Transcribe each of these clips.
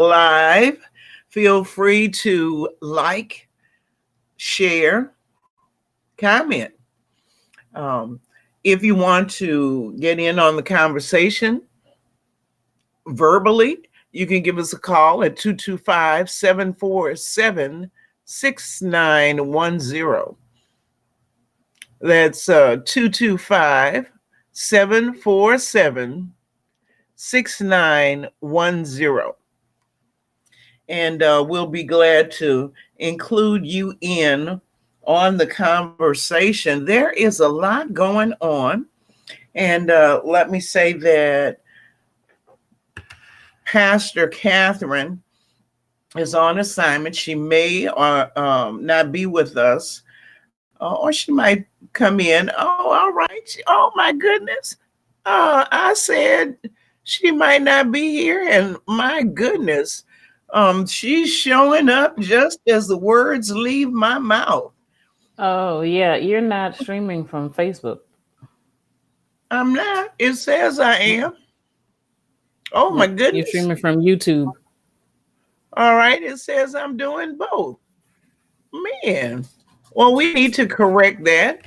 live. Feel free to like, share, comment. Um, if you want to get in on the conversation verbally, you can give us a call at 225-747-6910. That's 225-747-6910. And we'll be glad to include you in on the conversation. There is a lot going on. And let me say that Pastor Catherine is on assignment. She may not be with us, or she might come in. Oh, all right. Oh, my goodness. I said she might not be here, and my goodness, she's showing up just as the words leave my mouth. Oh, yeah, you're not streaming from Facebook. I'm not. It says I am. Oh my You're goodness. streaming from YouTube. All right. It says I'm doing both. Man. Well, we need to correct that.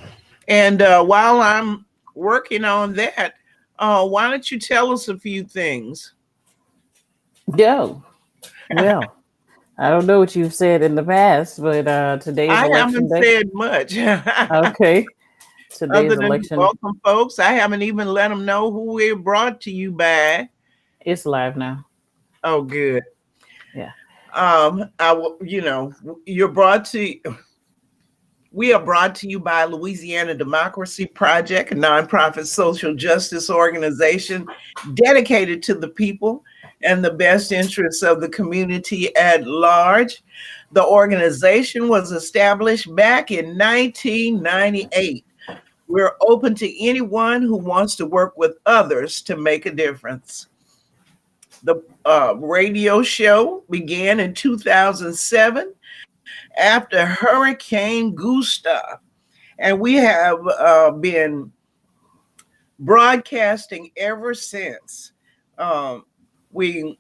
And while I'm working on that, why don't you tell us a few things? Yo, well, I don't know what you've said in the past, but today's I election haven't day. said much. Okay, today's Other than election. welcome, folks. I haven't even let them know who we're brought to you by. It's live now. Oh, good. Yeah. You're brought to. We are brought to you by Louisiana Democracy Project, a nonprofit social justice organization dedicated to the people and the best interests of the community at large. The organization was established back in 1998. We're open to anyone who wants to work with others to make a difference. The radio show began in 2007 after Hurricane Gustav, and we have been broadcasting ever since. We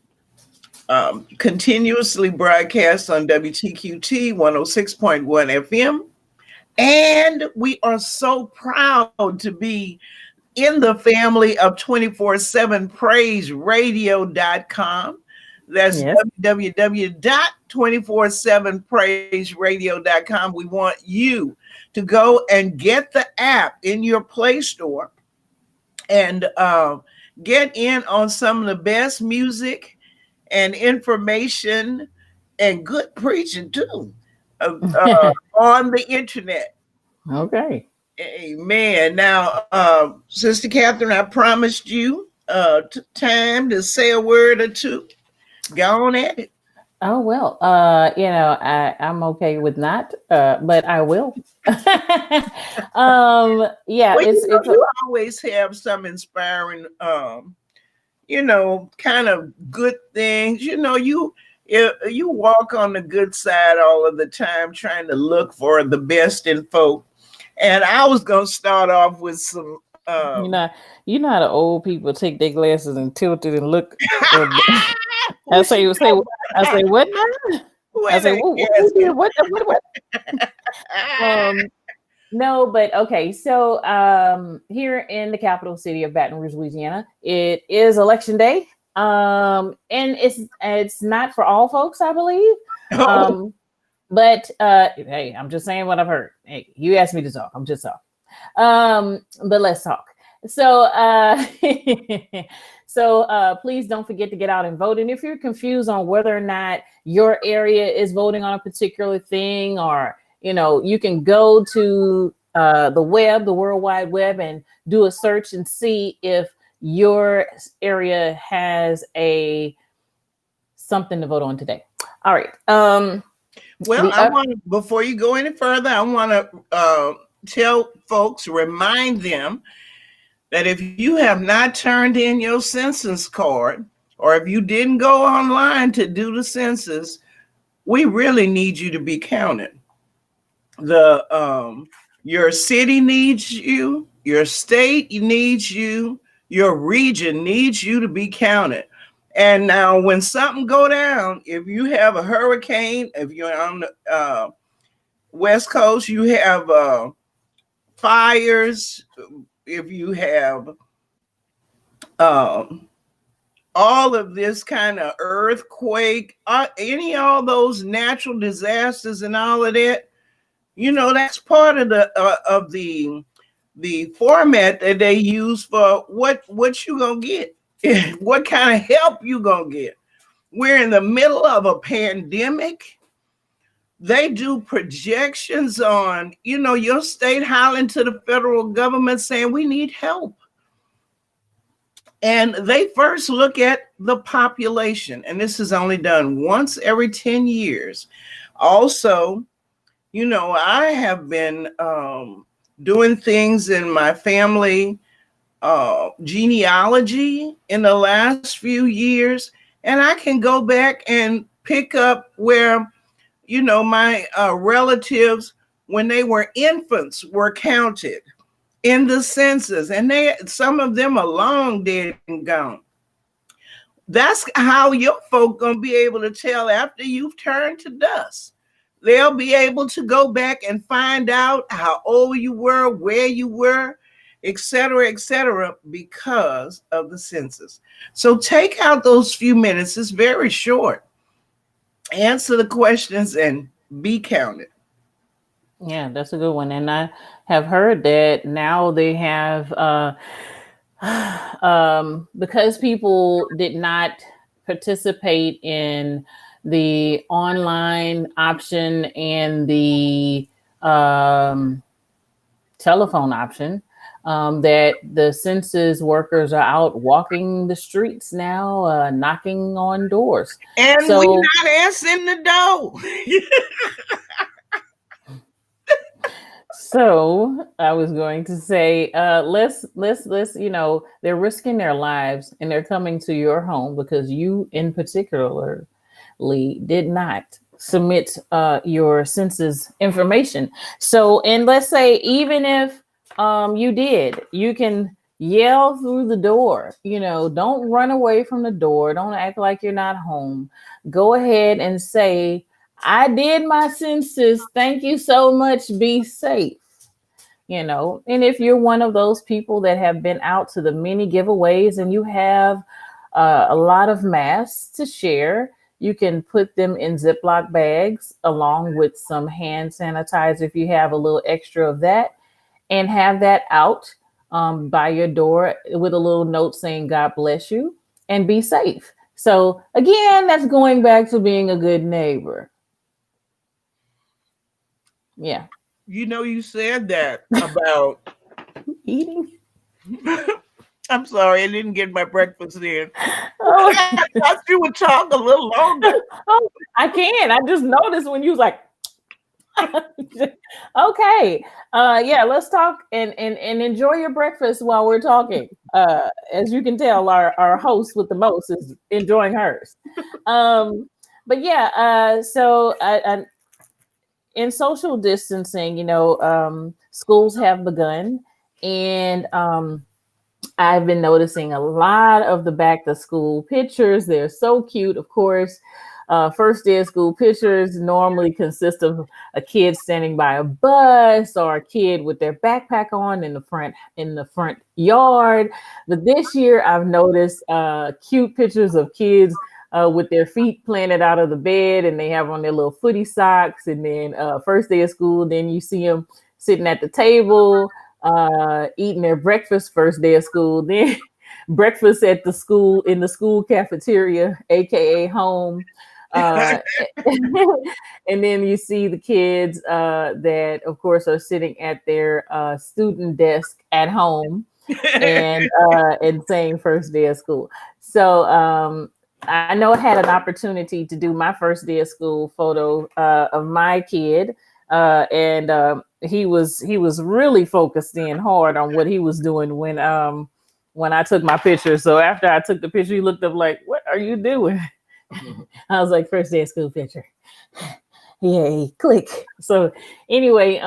continuously broadcast on WTQT 106.1 FM, and we are so proud to be in the family of 247praiseradio.com. That's Yes. www.247praiseradio.com. We want you to go and get the app in your Play Store and get in on some of the best music and information and good preaching too on the internet. Okay. Amen. Now, Sister Catherine, I promised you time to say a word or two. Go on at it. Oh well, I'm okay with not, but I will. Yeah, Well, it's you always have some inspiring, kind of good things. You walk on the good side all of the time, trying to look for the best in folk. And I was gonna start off with some. you know how the old people take their glasses and tilt it and look. At, I say, I say, what now? I Where say, that what, casket? what? Um, no, but okay. So, here in the capital city of Baton Rouge, Louisiana, it is election day. And it's not for all folks, I believe. Oh, But hey, I'm just saying what I've heard. Hey, you asked me to talk. I'm just talking. But let's talk. So, please don't forget to get out and vote. And if you're confused on whether or not your area is voting on a particular thing, or you can go to the World Wide Web, and do a search and see if your area has something to vote on today. All right. well, before you go any further, I want to tell folks, remind them that if you have not turned in your census card, or if you didn't go online to do the census, we really need you to be counted. Your city needs you, your state needs you, your region needs you to be counted. And now when something go down, if you have a hurricane, if you're on the West Coast, you have fires, if you have all of this kind of earthquake, all those natural disasters and all of that, that's part of the format that they use for what you gonna get, what kind of help you gonna get. We're in the middle of a pandemic. They do projections on, your state hollering to the federal government saying we need help. And they first look at the population, and this is only done once every 10 years. Also, I have been doing things in my family genealogy in the last few years, and I can go back and pick up where, my relatives, when they were infants, were counted in the census, and some of them are long dead and gone. That's how your folk gonna be able to tell after you've turned to dust. They'll be able to go back and find out how old you were, where you were, et cetera, because of the census. So take out those few minutes. It's very short. Answer the questions and be counted. Yeah, that's a good one. And I have heard that now they have, because people did not participate in the online option and the telephone option, that the census workers are out walking the streets now, knocking on doors. And we're not answering the door. So I was going to say, let's, they're risking their lives and they're coming to your home because you in particularly did not submit your census information. So, and let's say, even if you did, you can yell through the door, don't run away from the door. Don't act like you're not home. Go ahead and say, I did my census. Thank you so much. Be safe. And if you're one of those people that have been out to the many giveaways and you have a lot of masks to share, you can put them in Ziploc bags along with some hand sanitizer if you have a little extra of that, and have that out by your door with a little note saying, God bless you and be safe. So again, that's going back to being a good neighbor. Yeah. You said that about eating. I'm sorry, I didn't get my breakfast in. Oh. I thought you would talk a little longer. Oh, I can. I just noticed when you was like, okay. Yeah, let's talk and enjoy your breakfast while we're talking. As you can tell, our host with the most is enjoying hers. But yeah, so I in social distancing, schools have begun, and I've been noticing a lot of the back to school pictures. They're so cute. Of course, first day of school pictures normally consist of a kid standing by a bus or a kid with their backpack on in the front yard. But this year I've noticed cute pictures of kids with their feet planted out of the bed, and they have on their little footy socks. And then first day of school, then you see them sitting at the table, eating their breakfast first day of school. Then breakfast at the school, in the school cafeteria, aka home. And then you see the kids that, of course, are sitting at their student desk at home and saying first day of school. So I know I had an opportunity to do my first day of school photo of my kid, and he was really focused in hard on what he was doing when I took my picture. So after I took the picture, he looked up like, "What are you doing?" I was like, "First day of school picture." Yay, click. So anyway,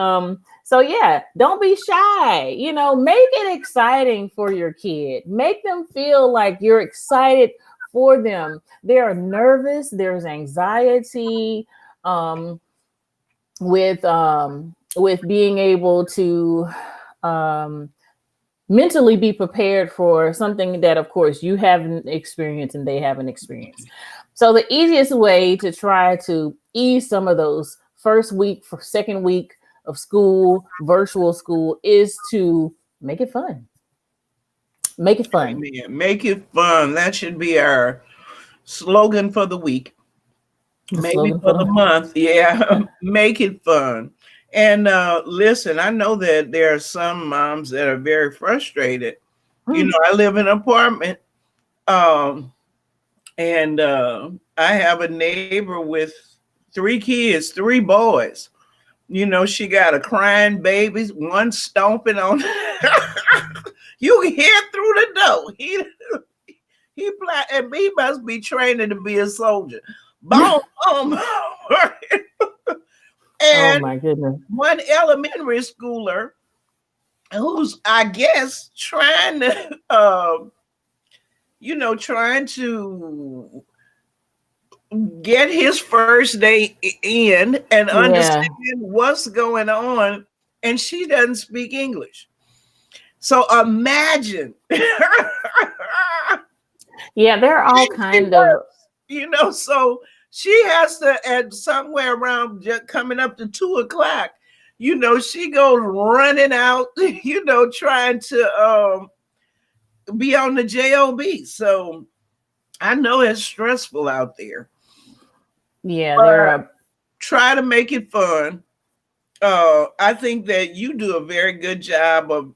so yeah, don't be shy. Make it exciting for your kid. Make them feel like you're excited for them. They are nervous. There's anxiety um, with being able to um, mentally be prepared for something that, of course, you haven't experienced and they haven't experienced. So the easiest way to try to ease some of those first week, for second week of school, virtual school, is to make it fun. Make it fun. Amen. Make it fun. That should be our slogan for the week. The Maybe slogan for for the the month. Yeah. Make it fun. And listen, I know that there are some moms that are very frustrated. You know, I live in an apartment. Um, and I have a neighbor with 3 kids, 3 boys. You know, she got a crying baby, one stomping on. You can hear through the door. And he must be training to be a soldier. Boom, boom. Oh And my goodness. one elementary schooler who's, I guess, trying to, trying to get his first day in and Yeah. understand what's going on, and she doesn't speak English. So imagine. Yeah, they're all kind of, So she has to, at somewhere around coming up to 2 o'clock, she goes running out, trying to be on the job. So I know it's stressful out there. yeah, they're Try to make it fun. I think that you do a very good job of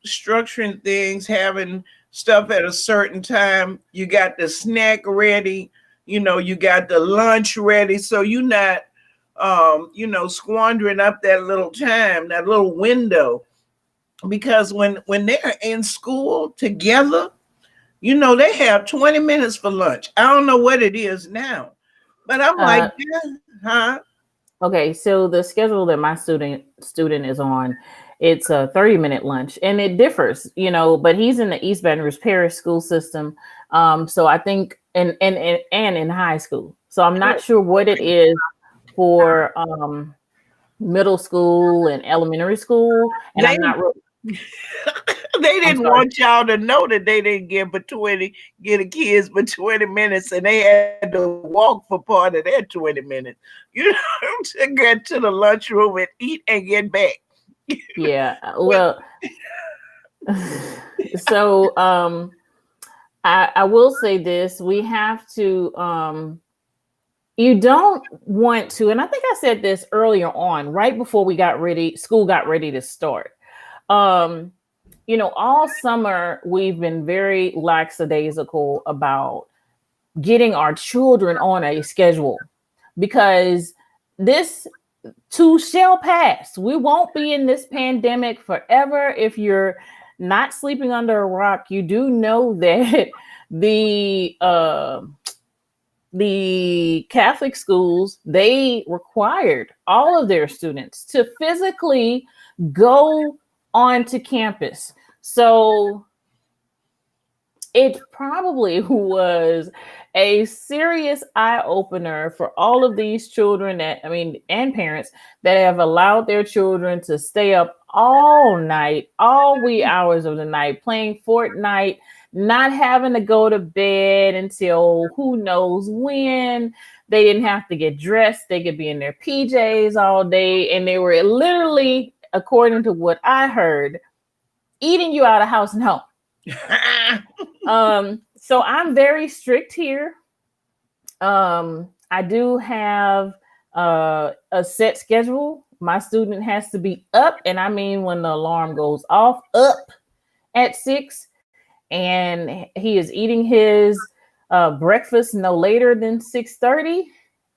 structuring things, having stuff at a certain time. You got the snack ready, you got the lunch ready. So you're not, squandering up that little time, that little window. Because when they're in school together, they have 20 minutes for lunch. I don't know what it is now, but I'm like, yeah, huh? okay. So the schedule that my student is on, it's a 30-minute lunch, and it differs, but he's in the East Baton Rouge Parish school system. So I think and in high school. So I'm not sure what it is for middle school and elementary school, and I'm not really. They didn't want y'all to know that they didn't get the kids but 20 minutes, and they had to walk for part of their 20 minutes, to get to the lunchroom and eat and get back. Yeah. Well, so I will say this: we have to. You don't want to, and I think I said this earlier on, right before school got ready to start. All summer we've been very lackadaisical about getting our children on a schedule, because this too shall pass. We won't be in this pandemic forever. If you're not sleeping under a rock, you do know that the Catholic schools, they required all of their students to physically go onto campus. So it probably was a serious eye opener for all of these children and parents that have allowed their children to stay up all night, all wee hours of the night, playing Fortnite, not having to go to bed until who knows when. They didn't have to get dressed. They could be in their PJs all day. And they were literally, according to what I heard, eating you out of house and home. So I'm very strict here. I do have a set schedule. My student has to be up, and I mean when the alarm goes off, up at 6, and he is eating his breakfast no later than 6:30,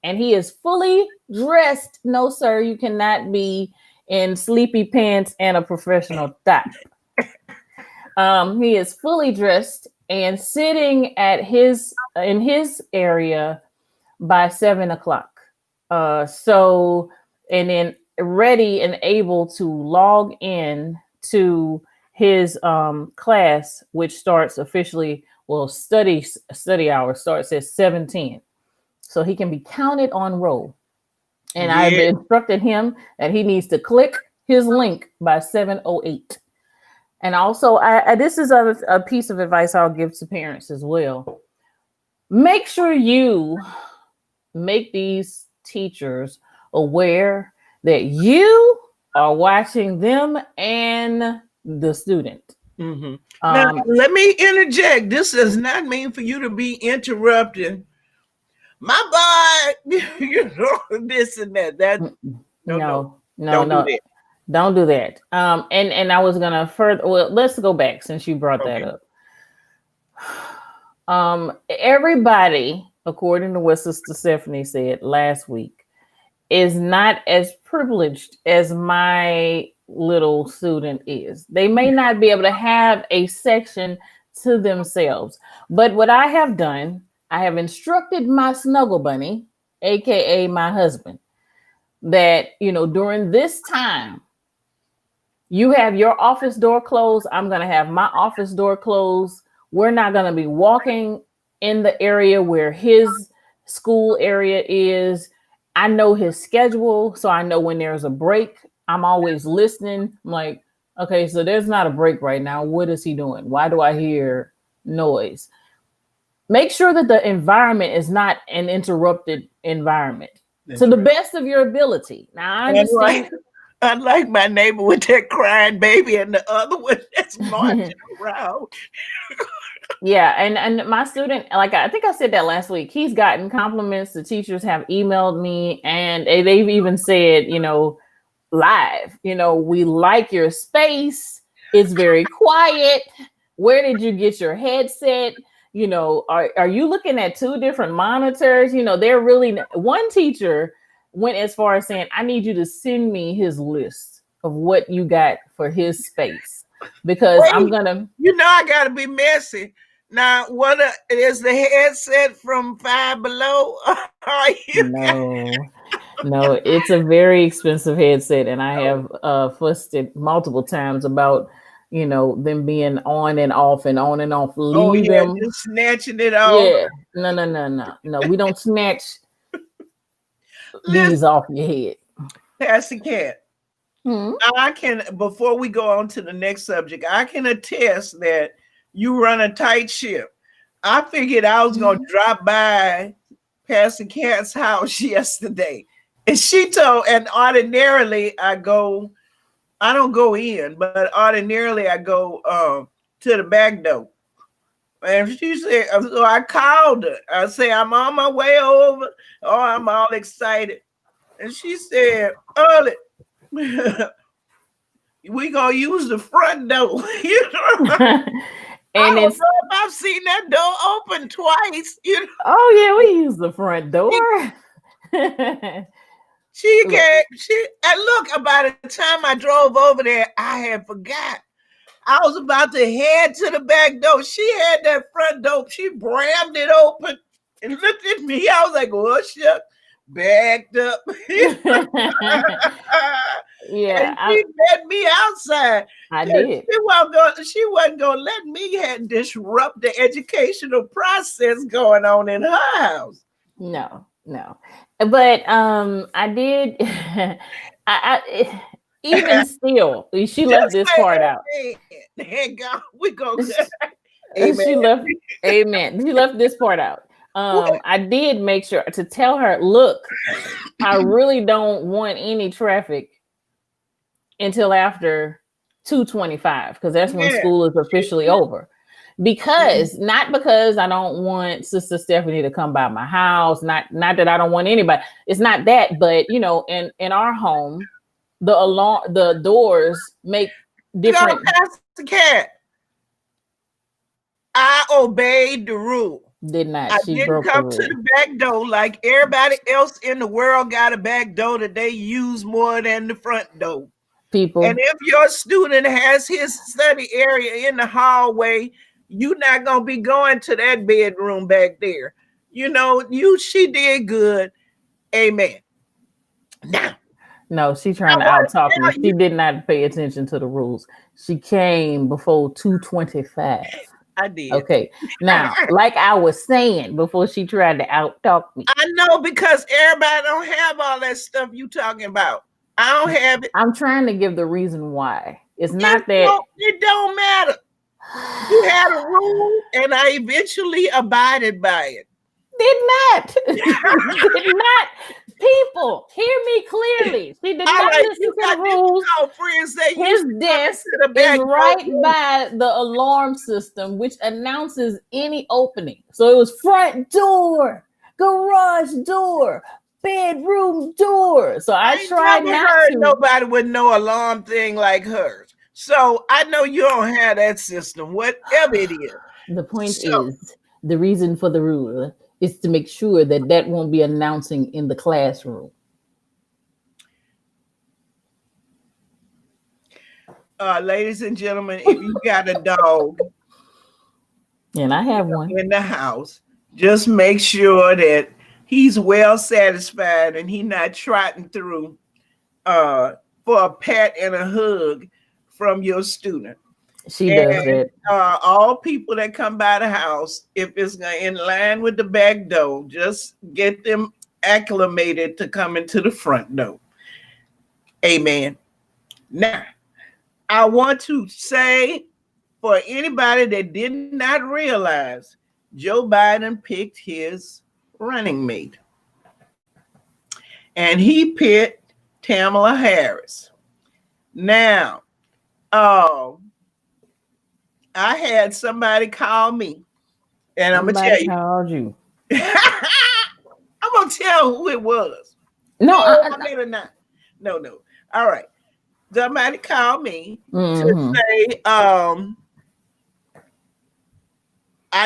and he is fully dressed. No, sir, you cannot be in sleepy pants and a professional diaper. He is fully dressed and sitting in his area by 7 o'clock. So, and then ready and able to log in to his class, which starts officially Well, study hour starts at 7:10, so he can be counted on roll. And I've Yeah. instructed him that he needs to click his link by 7:08. And also, this is a piece of advice I'll give to parents as well. Make sure you make these teachers aware that you are watching them and the student. Now, let me interject. This does not mean for you to be interrupting my boy, this and that. No. Don't do that. Don't do that. And I was gonna let's go back since you brought that up. Everybody, according to what Sister Stephanie said last week, is not as privileged as my little student is. They may not be able to have a section to themselves. But what I have done, I have instructed my snuggle bunny, aka my husband, that during this time, you have your office door closed. I'm going to have my office door closed. We're not going to be walking in the area where his school area is. I know his schedule, so I know when there's a break. I'm always listening. I'm like, okay, so there's not a break right now. What is he doing? Why do I hear noise? Make sure that the environment is not an interrupted environment to the best of your ability. Now, I understand. Unlike my neighbor with that crying baby and the other one that's marching around. Yeah, and my student, like I think I said that last week, he's gotten compliments. The teachers have emailed me, and they've even said, live, we like your space. It's very quiet. Where did you get your headset? Are you looking at two different monitors? They're really, one teacher went as far as saying, I need you to send me his list of what you got for his space, because I'm gonna. I gotta be messy. Now, what is the headset from Five Below? No, it's a very expensive headset, and I have fussed it multiple times about them being on and off and on and off. Leave them just snatching it off. Yeah, no. We don't snatch these off your head. Pastor Cat. I can, before we go on to the next subject, I can attest that you run a tight ship. I figured I was going to drop by Pastor Cat's house yesterday. And she told, and ordinarily I don't go in, but ordinarily I go to the back door. And she said, so I called her. I said, I'm on my way over. Oh, I'm all excited. And she said, Early, we gonna use the front door. And I've seen that door open twice. Oh yeah, we use the front door. And look, by the time I drove over there, I had forgot. I was about to head to the back door. She had that front door. She brammed it open and looked at me. I was like, oh, shit. Backed up. Yeah. And she let me outside. I did. She wasn't going to let me disrupt the educational process going on in her house. No. But I did. I even still, she left this part out. We go. Amen. She left this part out. I did make sure to tell her, look, I really don't want any traffic until after 2:25, because that's when school is officially over. Not because I don't want Sister Stephanie to come by my house, not that I don't want anybody. It's not that, but in our home, the doors make different. Pastor Cat, I obeyed the rule. Did not. I didn't come to the back door like everybody else in the world got a back door that they use more than the front door. People. And if your student has his study area in the hallway, you're not gonna be going to that bedroom back there. She did good. Amen. Now. No, she's trying to out-talk me. She did not pay attention to the rules. She came before 2:25. I did. Okay. Now, like I was saying before she tried to out talk me, I know, because everybody don't have all that stuff you talking about. I don't have it. I'm trying to give the reason why. It's not that It don't matter. You had a rule, and I eventually abided by it. did not. Did not. People, hear me clearly. She did All not right, listen you to got the rules. friends that His used to come desk into the is back door right room. by the alarm system, which announces any opening. So it was front door, garage door, bedroom door. So I ain't tried never not heard to. nobody with no alarm thing like hers. So I know you don't have that system, whatever it is. The point So is, the reason for the rule is to make sure that that won't be announcing in the classroom. ladies and gentlemen, if you got a dog And I have one. in the house, just make sure that he's well satisfied and he's not trotting through for a pat and a hug from your student. She does And that. all people that come by the house, if it's in line with the back door, just get them acclimated to come into the front door. Amen. Now, I want to say, for anybody that did not realize, Joe Biden picked his running mate. And he picked Kamala Harris. Now, I had somebody call me, and I'm gonna tell you. Called you. I'm gonna tell who it was. No, I better not. No. All right. Somebody called me to say, I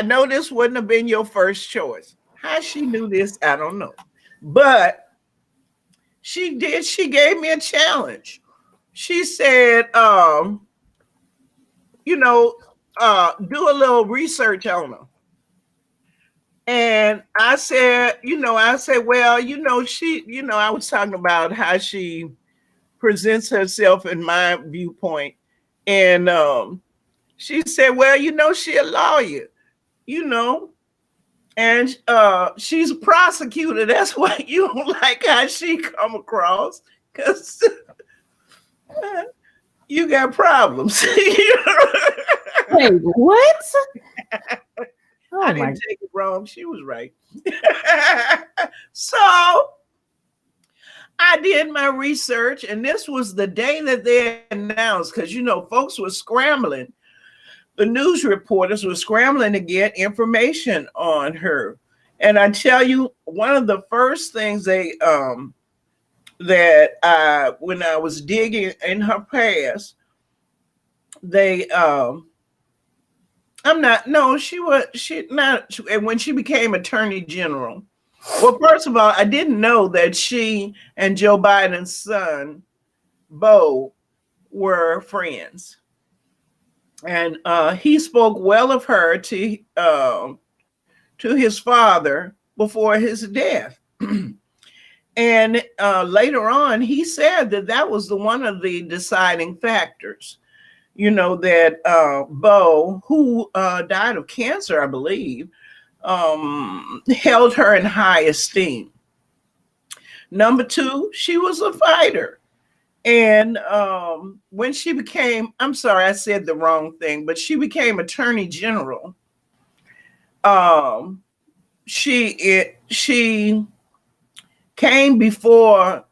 know this wouldn't have been your first choice. How she knew this, I don't know. But she did. She gave me a challenge. She said, do a little research on her. And I said, well, she, I was talking about how she presents herself in my viewpoint. And she said, well, she a lawyer, and she's a prosecutor. That's why you don't like how she come across, because you got problems. Wait, what? Oh, I didn't take it wrong. She was right. So I did my research, and this was the day that they announced, because, folks were scrambling. The news reporters were scrambling to get information on her. And I tell you, one of the first things when I was digging in her past, when she became Attorney General. Well, first of all, I didn't know that she and Joe Biden's son, Beau, were friends. And he spoke well of her to his father before his death. And later on, he said that was one of the deciding factors, that Beau, who died of cancer, I believe, held her in high esteem. Number two, she was a fighter. And when she became, I'm sorry, I said the wrong thing, but she became Attorney General. She came before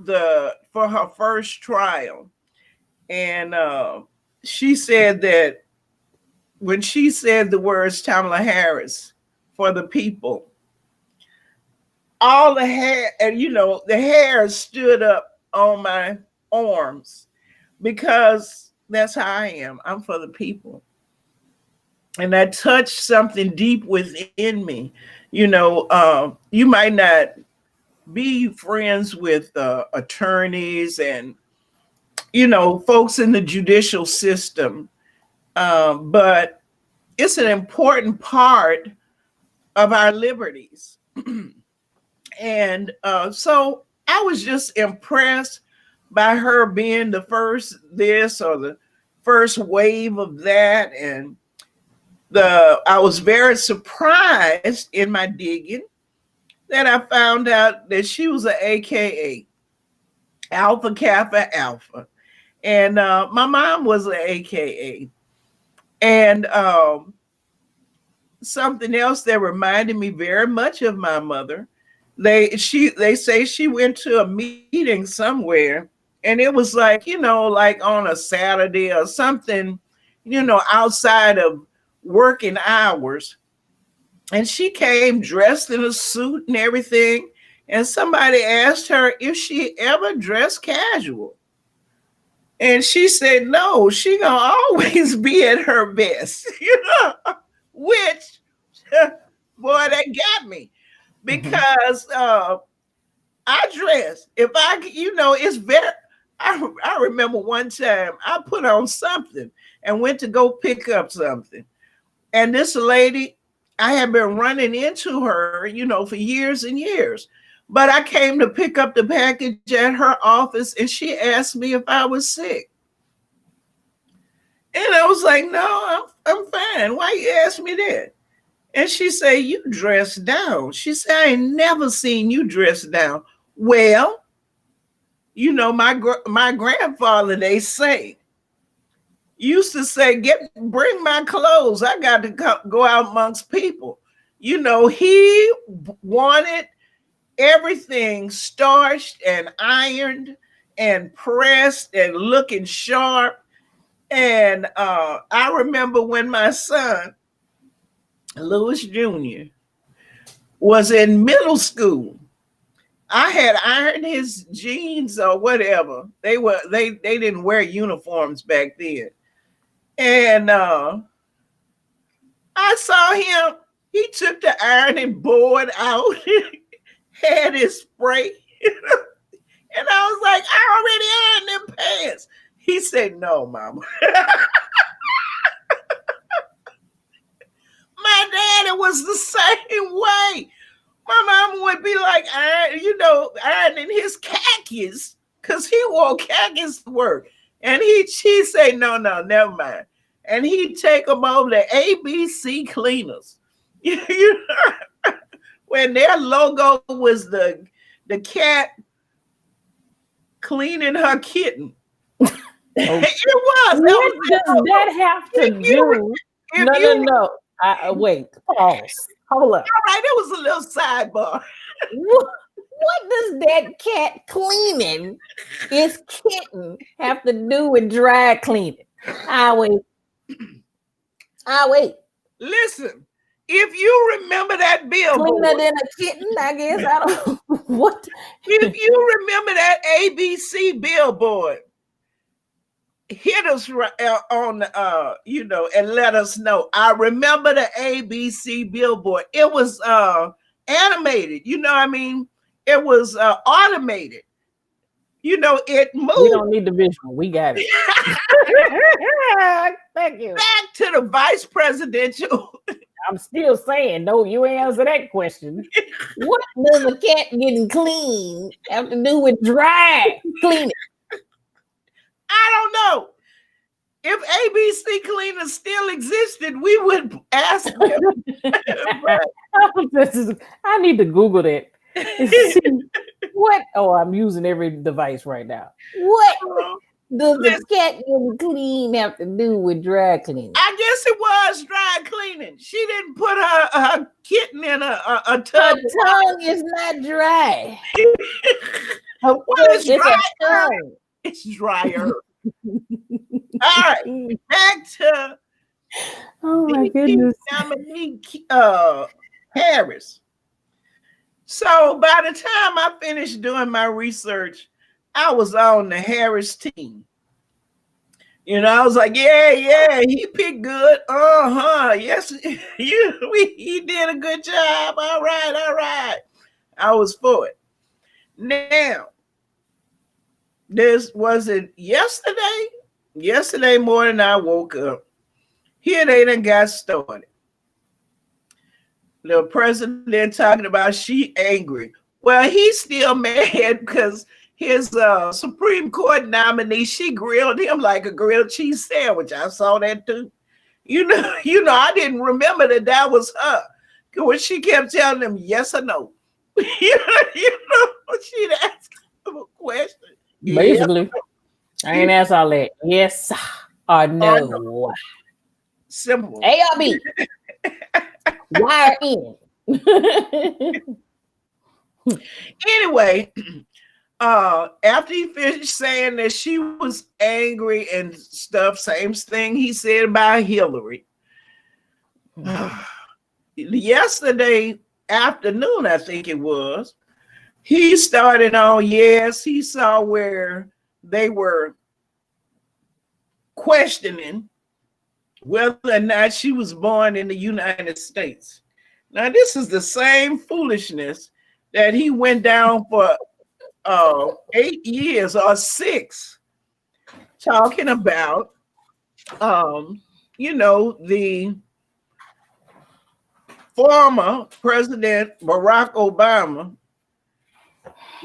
for her first trial, and she said that when she said the words Kamala Harris for the people, all the hair, and the hair stood up on my arms, because that's how I am. I'm for the people. And that touched something deep within me. You might not be friends with attorneys and, folks in the judicial system, but it's an important part of our liberties. And so I was just impressed by her being the first this or the first wave of that, and I was very surprised in my digging that I found out that she was an AKA, Alpha Kappa Alpha, and my mom was an AKA, and something else that reminded me very much of my mother. They say she went to a meeting somewhere, and it was like, like on a Saturday or something, outside of working hours. And she came dressed in a suit and everything. And somebody asked her if she ever dressed casual. And she said, no, she gonna always be at her best, which, boy, that got me. Because I dress, if I, it's very, I remember one time I put on something and went to go pick up something. And this lady, I had been running into her, for years and years. But I came to pick up the package at her office, and she asked me if I was sick. And I was like, no, I'm fine. Why you ask me that? And she said, you dressed down. She said, I ain't never seen you dressed down. Well, my grandfather, they say, used to say, bring my clothes. I got to go out amongst people. He wanted everything starched and ironed and pressed and looking sharp. And I remember when my son, Louis Jr., was in middle school, I had ironed his jeans or whatever. They didn't wear uniforms back then. And I saw him, he took the ironing board out, had his spray, and I was like, I already ironed them pants. He said, no, Mama. My daddy was the same way. My mama would be like, ironing his khakis, because he wore khakis to work. And she say, no, never mind. And he'd take them over to ABC Cleaners. When their logo was the cat cleaning her kitten. It was. What does that have to do? No. Wait, pause. Hold up. All right, it was a little sidebar. What does that cat cleaning its kitten have to do with dry cleaning? I wait. Listen, if you remember that billboard, cleaner than a kitten, I guess. I don't. What? If you remember that ABC billboard, hit us on and let us know. I remember the ABC billboard. It was animated. It was automated. It moved. We don't need the visual. We got it. Thank you. Back to the vice presidential. I'm still saying, no, you ain't answer that question. What does a cat getting clean have to do with dry cleaning? I don't know. If ABC Cleaners still existed, we would ask them. I need to Google that. What? Oh, I'm using every device right now. What does the cat getting clean have to do with dry cleaning? I guess it was dry cleaning. She didn't put her kitten in a tub. Her tongue is not dry. Well, it's dry. It's drier. All right, back to my goodness. Dominique Harris. So by the time I finished doing my research, I was on the Harris team. I was like, yeah, he picked good. Yes, he did a good job. All right. I was for it. Now, this was it yesterday. Yesterday morning, I woke up. Here they done got started. The president talking about she angry. Well, he's still mad because his Supreme Court nominee, she grilled him like a grilled cheese sandwich. I saw that too. I didn't remember that was her. When she kept telling him yes or no. She'd ask him a question. Basically, I ain't asked all that. Yes or no. Simple. A or B. Wire in. Anyway, after he finished saying that she was angry and stuff, same thing he said about Hillary. Yesterday afternoon, I think it was, he started on, yes, he saw where they were questioning whether or not she was born in the United States. Now, this is the same foolishness that he went down for 8 years or 6, talking about, the former President Barack Obama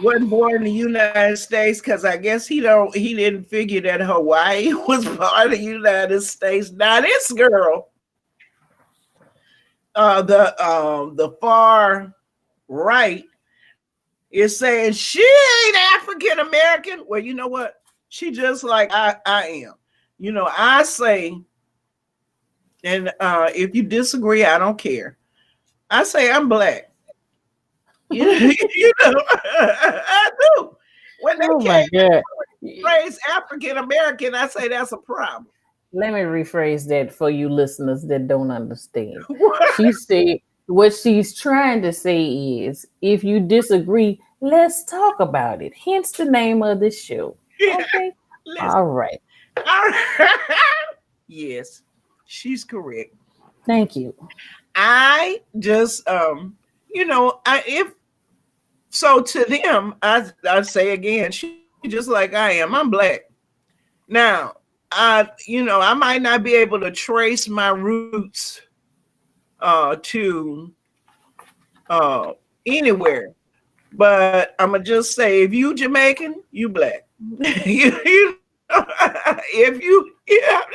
wasn't born in the United States because I guess he didn't figure that Hawaii was part of the United States. Now this girl, the far right, is saying she ain't African American. Well, you know what? She just like I am. I say, and if you disagree, I don't care. I say I'm black. I do. When they phrase African American, I say that's a problem. Let me rephrase that for you listeners that don't understand. She said what she's trying to say is, if you disagree, let's talk about it. Hence the name of this show. Okay. All right. Yes, she's correct. Thank you. I just if so to them, I say again, she just like I am. I'm black. Now, I might not be able to trace my roots to anywhere, but I'm gonna just say, if you Jamaican, you black. If you,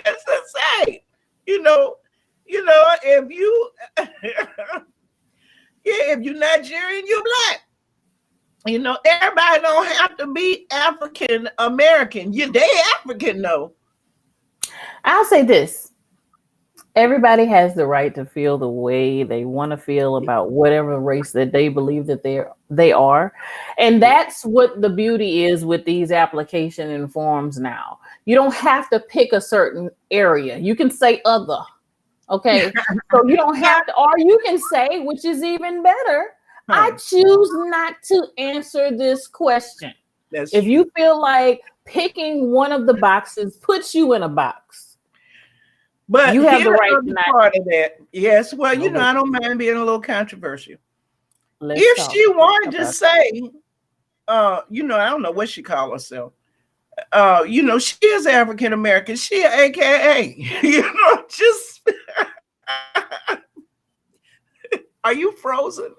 that's the same. If you, if you're Nigerian, you're black. Everybody don't have to be African American. They African though. I'll say this. Everybody has the right to feel the way they want to feel about whatever race that they believe that they are. And that's what the beauty is with these application and forms now. You don't have to pick a certain area. You can say other. Okay. So you don't have to, or you can say, which is even better, I choose not to answer this question. If you feel like picking one of the boxes puts you in a box, but you have the right to not part of that. Yes, well, I don't mind being a little controversial. If she wanted to say, I don't know what she called herself. She is African American. She AKA. Just are you frozen?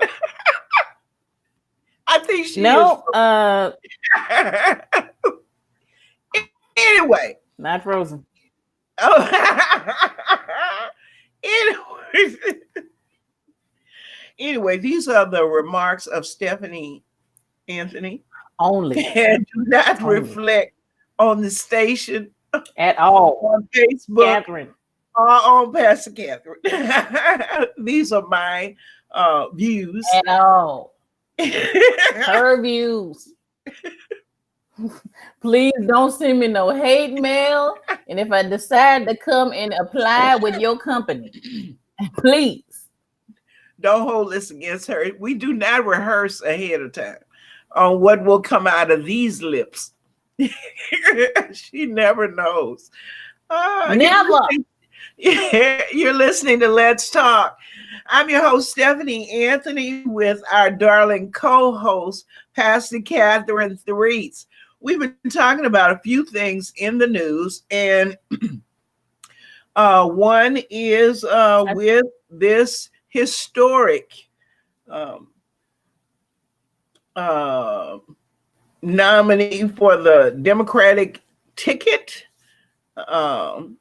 I think she is. Anyway. Not frozen. Oh. Anyway, these are the remarks of Stephanie Anthony. Only. And do not reflect on the station at all. On Facebook. Catherine. Or on Pastor Catherine. These are my views. At all. Her views. Please don't send me no hate mail. And if I decide to come and apply with your company, please don't hold this against her. We do not rehearse ahead of time on what will come out of these lips. She never knows. Never. You're listening to Let's Talk. I'm your host, Stephanie Anthony, with our darling co-host, Pastor Catherine Threets. We've been talking about a few things in the news, and one is with this historic nominee for the Democratic ticket, um,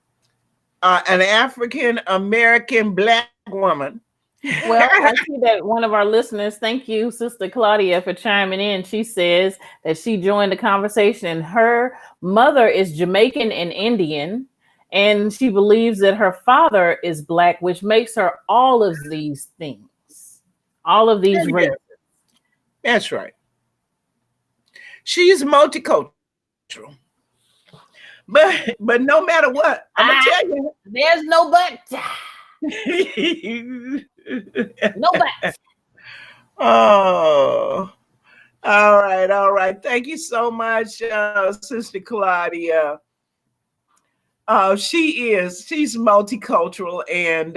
an African American Black woman. Well, I see that one of our listeners, thank you, Sister Claudia, for chiming in. She says that she joined the conversation. Her mother is Jamaican and Indian, and she believes that her father is Black, which makes her all of these things, all of these races. That's right. She's multicultural. But no matter what, I'm gonna tell you, there's no but. No but. Oh, all right. Thank you so much, Sister Claudia. She's multicultural, and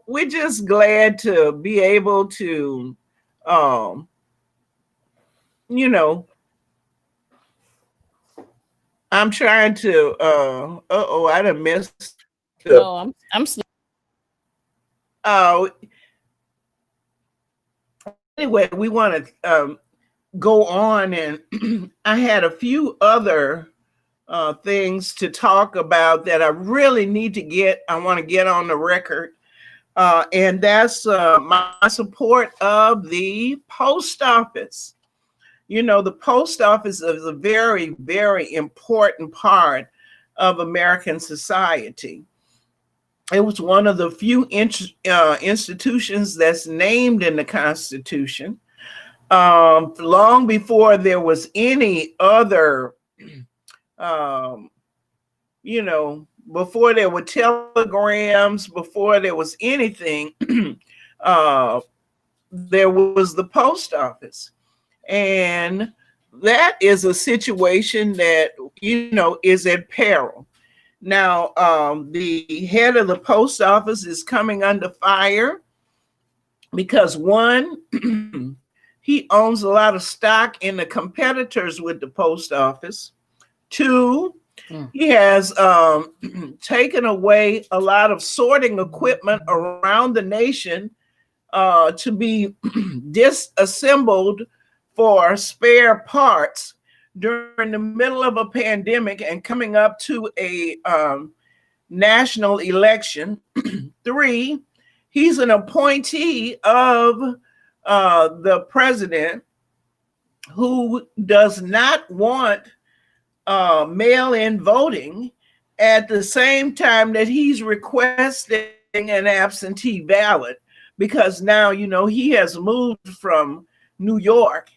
we're just glad to be able to, I'm trying to, I done messed up. No, I'm anyway, we want to go on, and I had a few other things to talk about that I really need to get. I want to get on the record, and that's my support of the post office. The post office is a very, very important part of American society. It was one of the few institutions that's named in the Constitution. Long before there was any other, before there were telegrams, before there was anything, there was the post office. And that is a situation that, is at peril. Now, the head of the post office is coming under fire because, one, he owns a lot of stock in the competitors with the post office. Two, he has taken away a lot of sorting equipment around the nation to be disassembled for spare parts during the middle of a pandemic and coming up to a national election. Three, he's an appointee of the president who does not want mail-in voting at the same time that he's requesting an absentee ballot, because now, he has moved from New York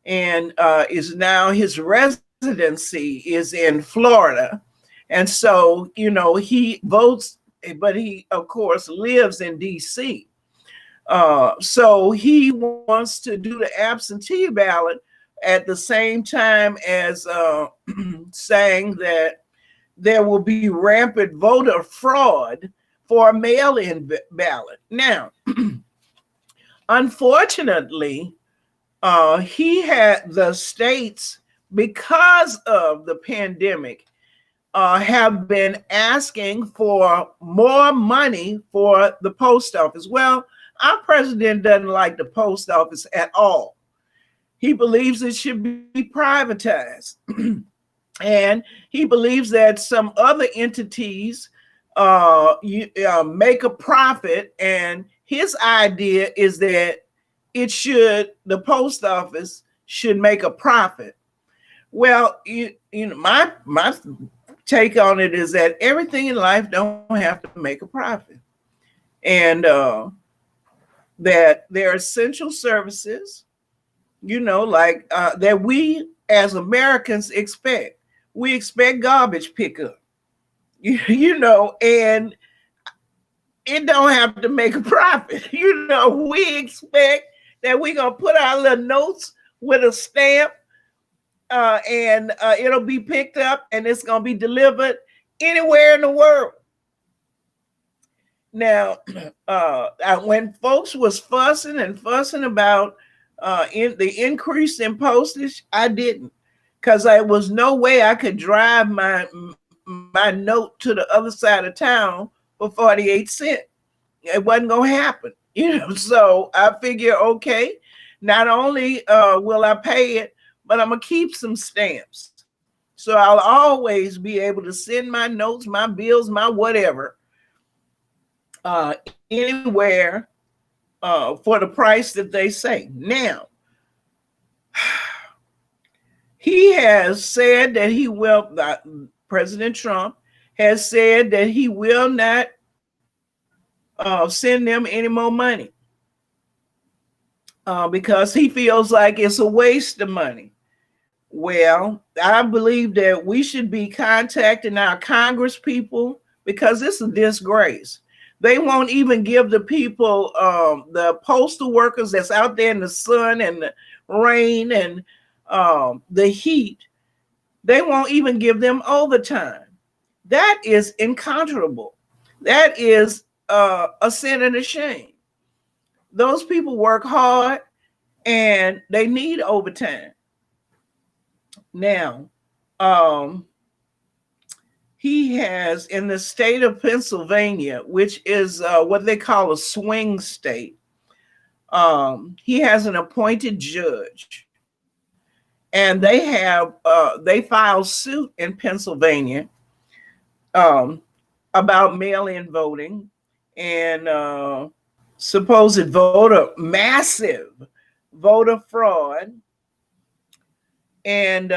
and is now his residency is in Florida. And so, he votes, but he, of course, lives in DC. So he wants to do the absentee ballot at the same time as saying that there will be rampant voter fraud for a mail-in ballot. Now, unfortunately, the states, because of the pandemic, have been asking for more money for the post office. Well, our president doesn't like the post office at all. He believes it should be privatized. And he believes that some other entities make a profit. And his idea is that the post office should make a profit. Well, my take on it is that everything in life don't have to make a profit. And that there are essential services, like that we as Americans expect. We expect garbage pickup, and it don't have to make a profit. We expect that we're going to put our little notes with a stamp and it'll be picked up and it's going to be delivered anywhere in the world. Now, when folks was fussing about the increase in postage, I didn't, because there was no way I could drive my note to the other side of town for 48 cents. It wasn't going to happen, So I figure, okay, not only will I pay it but I'm gonna keep some stamps. So I'll always be able to send my notes, my bills, my whatever, anywhere for the price that they say. Now, he has said that he will, President Trump has said that he will not send them any more money because he feels like it's a waste of money. Well, I believe that we should be contacting our Congress people because it's a disgrace. They won't even give the people, the postal workers that's out there in the sun and the rain and the heat, they won't even give them overtime. That is incontrovertible. That is a sin and a shame. Those people work hard and they need overtime. Now, he has in the state of Pennsylvania, which is what they call a swing state, he has an appointed judge. And they filed suit in Pennsylvania about mail-in voting and supposed massive voter fraud. And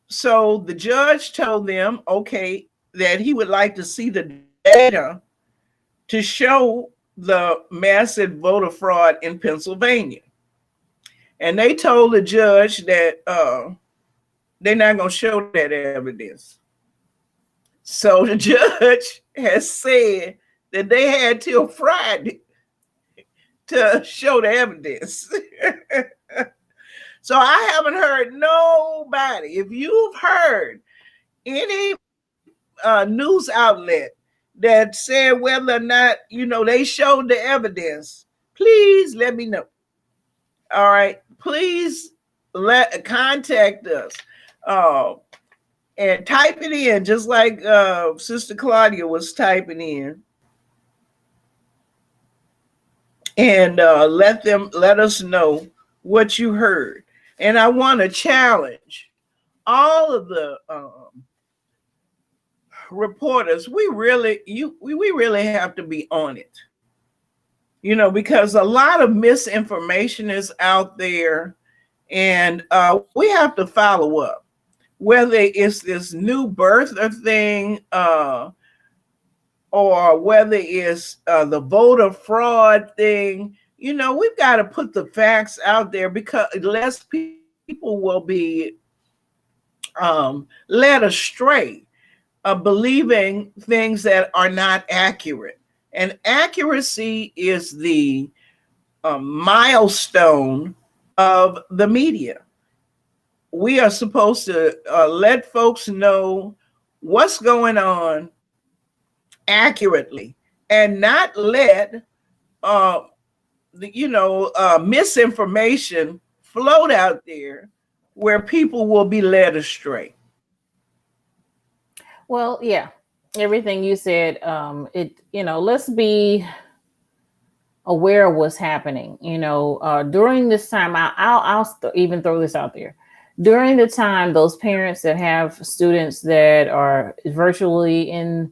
so the judge told them, okay, that he would like to see the data to show the massive voter fraud in Pennsylvania. And they told the judge that they're not going to show that evidence. So the judge has said that they had till Friday to show the evidence. So I haven't heard nobody. If you've heard any news outlet that said whether or not, they showed the evidence, please let me know. All right. Please contact us and type it in just like Sister Claudia was typing in. And let us know what you heard. And I want to challenge all of the reporters. We really have to be on it, because a lot of misinformation is out there, and we have to follow up. Whether it's this new birther thing, or whether it's the voter fraud thing. We've got to put the facts out there because less people will be led astray of believing things that are not accurate. And accuracy is the milestone of the media. We are supposed to let folks know what's going on accurately and not let misinformation float out there where people will be led astray. Well, yeah, everything you said, let's be aware of what's happening. During this time, I'll even throw this out there. During the time, those parents that have students that are virtually in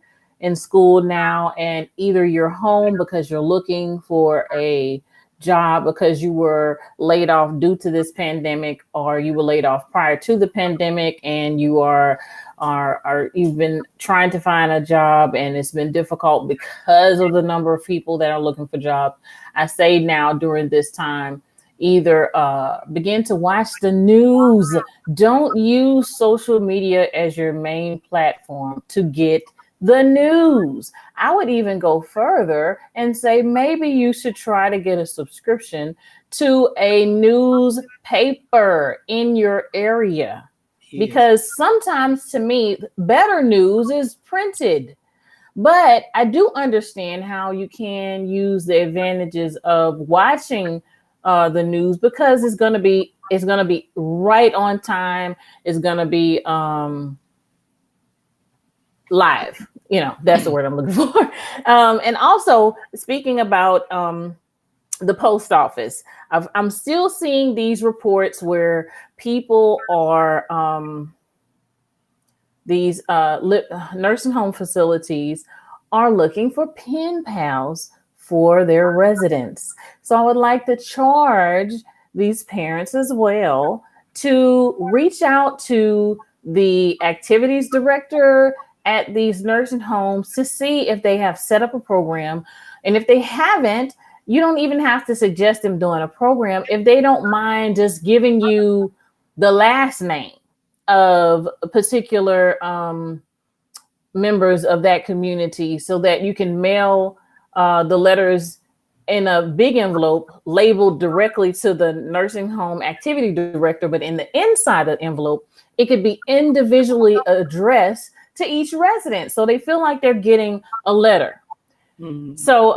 school now, and either you're home because you're looking for a job because you were laid off due to this pandemic, or you were laid off prior to the pandemic and you you've been trying to find a job and it's been difficult because of the number of people that are looking for jobs. I say now during this time, either begin to watch the news. Don't use social media as your main platform to get the news. I would even go further and say maybe you should try to get a subscription to a newspaper in your area. Yes. Because sometimes, to me, better news is printed. But I do understand how you can use the advantages of watching the news, because it's gonna be right on time. It's gonna be live. That's the word I'm looking for. And also, speaking about the post office. I'm still seeing these reports where people are these nursing home facilities are looking for pen pals for their residents. So I would like to charge these parents as well to reach out to the activities director at these nursing homes to see if they have set up a program. And if they haven't, you don't even have to suggest them doing a program. If they don't mind just giving you the last name of particular members of that community so that you can mail the letters in a big envelope labeled directly to the nursing home activity director, but in the inside of the envelope, it could be individually addressed to each resident. So they feel like they're getting a letter. Mm-hmm. So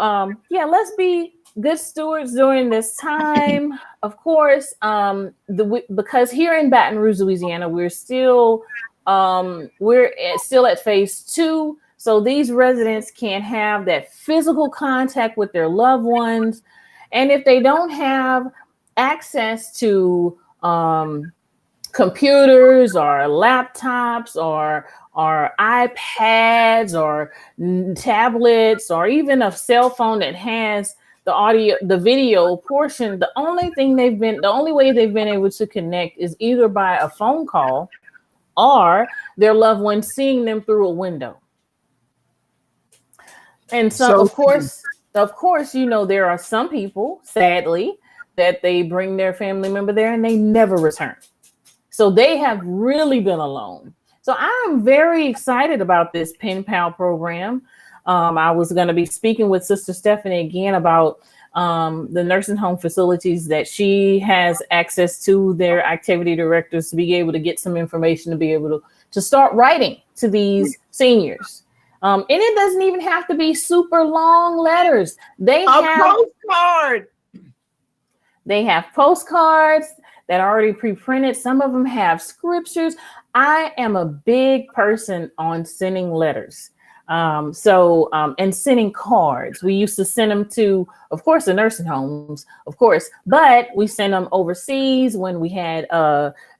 yeah, let's be good stewards during this time. Of course, because here in Baton Rouge, Louisiana, we're still at phase 2. So these residents can't have that physical contact with their loved ones. And if they don't have access to computers or laptops or iPads or tablets or even a cell phone that has the video portion, the only way they've been able to connect is either by a phone call or their loved one seeing them through a window. And so of course, there are some people, sadly, that they bring their family member there and they never return. So they have really been alone. So I'm very excited about this Pen Pal program. I was going to be speaking with Sister Stephanie again about the nursing home facilities that she has access to, their activity directors, to be able to get some information, to be able to start writing to these seniors. And it doesn't even have to be super long letters. They have postcards that are already pre-printed. Some of them have scriptures. I am a big person on sending letters. And sending cards. We used to send them to, of course, the nursing homes, of course, but we send them overseas when we had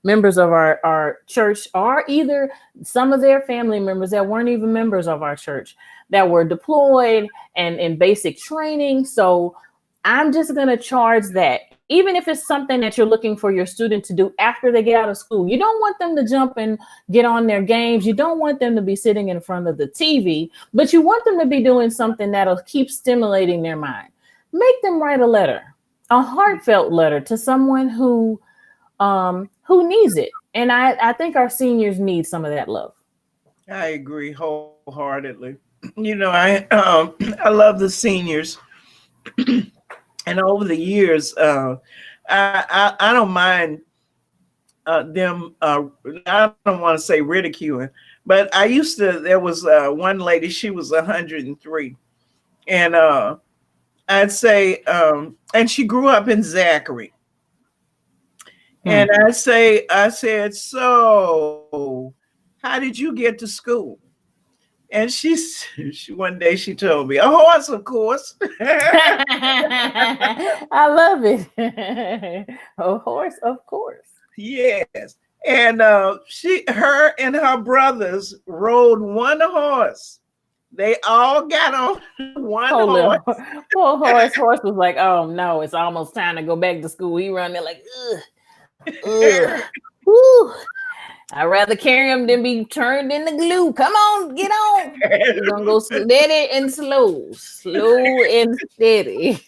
members of our church, or either some of their family members that weren't even members of our church that were deployed and in basic training. So I'm just going to charge that. Even if it's something that you're looking for your student to do after they get out of school, you don't want them to jump and get on their games. You don't want them to be sitting in front of the TV, but you want them to be doing something that'll keep stimulating their mind. Make them write a letter, a heartfelt letter to someone who needs it. And I think our seniors need some of that love. I agree wholeheartedly. I love the seniors. And over the years, I don't mind them. I don't want to say ridiculing, but there was one lady, she was 103. And I'd say, and she grew up in Zachary. And I said, so how did you get to school? And she one day she told me, a horse, of course. I love it. A horse, of course. Yes. And her and her brothers rode one horse. They all got on one horse. Poor horse was like, oh no, it's almost time to go back to school. He run there like, ugh. Woo. I'd rather carry him than be turned into glue. Come on, get on. We're going to go steady and slow and steady.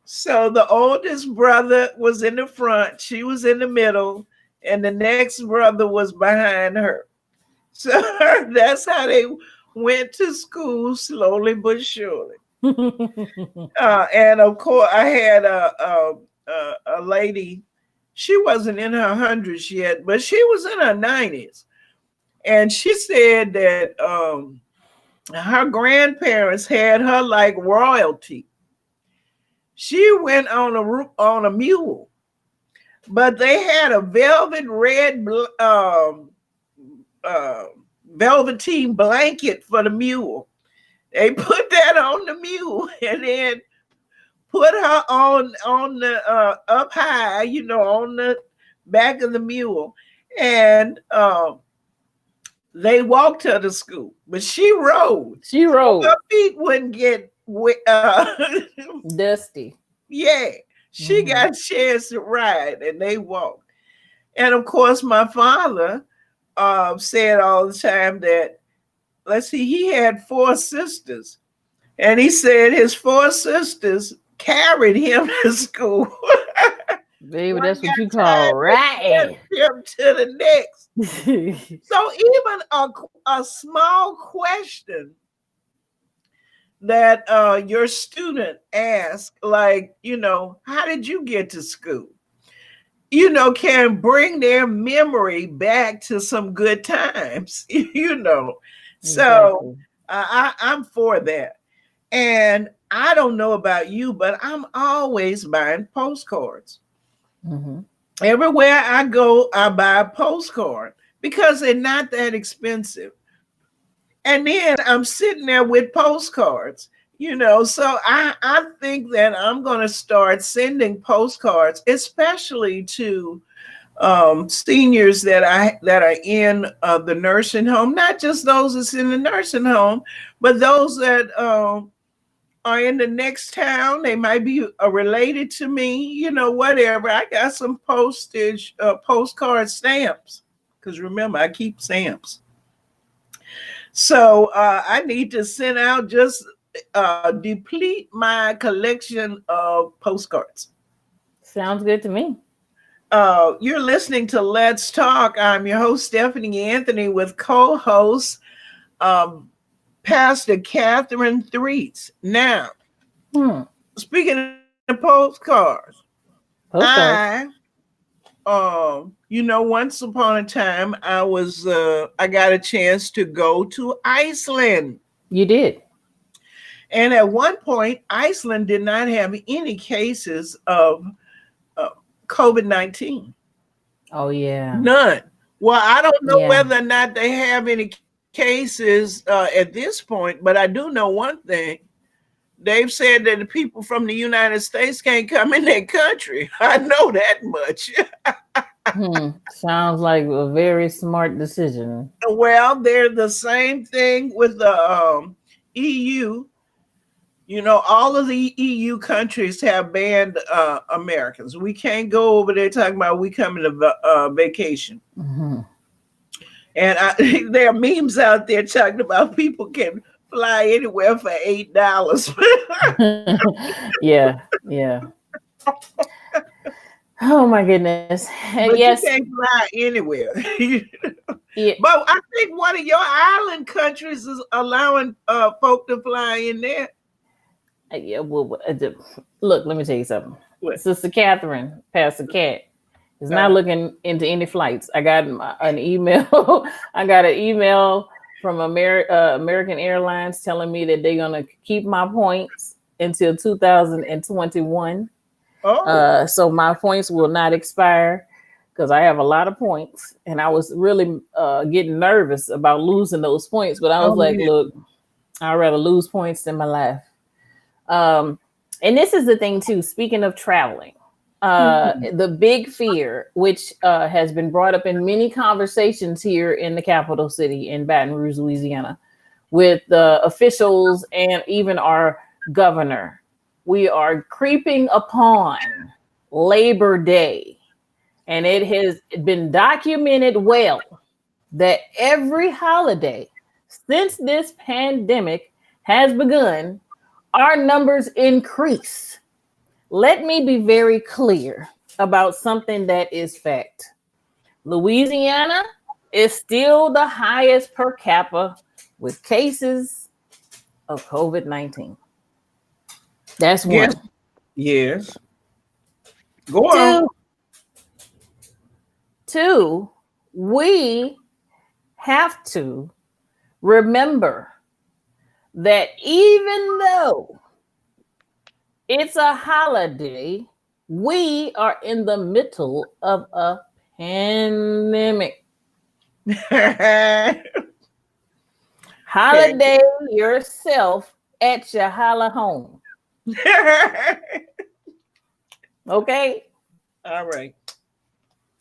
So the oldest brother was in the front. She was in the middle. And the next brother was behind her. So that's how they went to school, slowly but surely. And of course, I had a lady. She wasn't in her hundreds yet, but she was in her 90s. And she said that her grandparents had her like royalty. She went on a mule, but they had a velvet red velveteen blanket for the mule. They put that on the mule and then put her on the up high, on the back of the mule, and they walked her to school, but she rode. She rode. Her feet wouldn't get wet. Dusty. Yeah, she got a chance to ride, and they walked. And of course, my father said all the time that, let's see, he had 4 sisters, and he said his 4 sisters carried him to school. Baby, that's what you call riding. Him to the next. So even a small question that your student asked, like, how did you get to school? Can bring their memory back to some good times, So Exactly. I'm for that. And I don't know about you, but I'm always buying postcards. Everywhere I go, I buy a postcard because they're not that expensive. And then I'm sitting there with postcards, so I think that I'm going to start sending postcards, especially to seniors that are in the nursing home, not just those that's in the nursing home, but those that are in the next town. They might be related to me, whatever. I got some postcard stamps, because remember, I keep stamps. So I need to send out, just deplete my collection of postcards. Sounds good to me. You're listening to Let's Talk. I'm your host, Stephanie Anthony, with co-host Pastor Catherine Threets. Now, speaking of postcards, once upon a time, I got a chance to go to Iceland. You did. And at one point, Iceland did not have any cases of COVID-19. Oh, yeah. None. Well, I don't know whether or not they have any cases at this point, but I do know one thing. They've said that the people from the United States can't come in their country. I know that much. Sounds like a very smart decision. Well, they're the same thing with the EU. All of the EU countries have banned Americans. We can't go over there talking about we coming to vacation. And there are memes out there talking about people can fly anywhere for $8. Yeah. Oh my goodness. But yes, you can't fly anywhere. Yeah. But I think one of your island countries is allowing folk to fly in there. Yeah, well, look, let me tell you something. What? Sister Catherine, Pastor Cat, is not looking into any flights. I got an email. I got an email from American Airlines telling me that they're gonna keep my points until 2021. So my points will not expire because I have a lot of points, and I was really getting nervous about losing those points. But I was look, I'd rather lose points than my life. And this is the thing too, speaking of traveling, the big fear, which has been brought up in many conversations here in the capital city in Baton Rouge, Louisiana, with the officials and even our governor. We are creeping upon Labor Day, and it has been documented well that every holiday since this pandemic has begun, our numbers increase. Let me be very clear about something that is fact. Louisiana is still the highest per capita with cases of COVID-19. That's one. Yes. Go on. Two, we have to remember that even though it's a holiday, we are in the middle of a pandemic. Holiday yourself at your holla home. Okay, All right.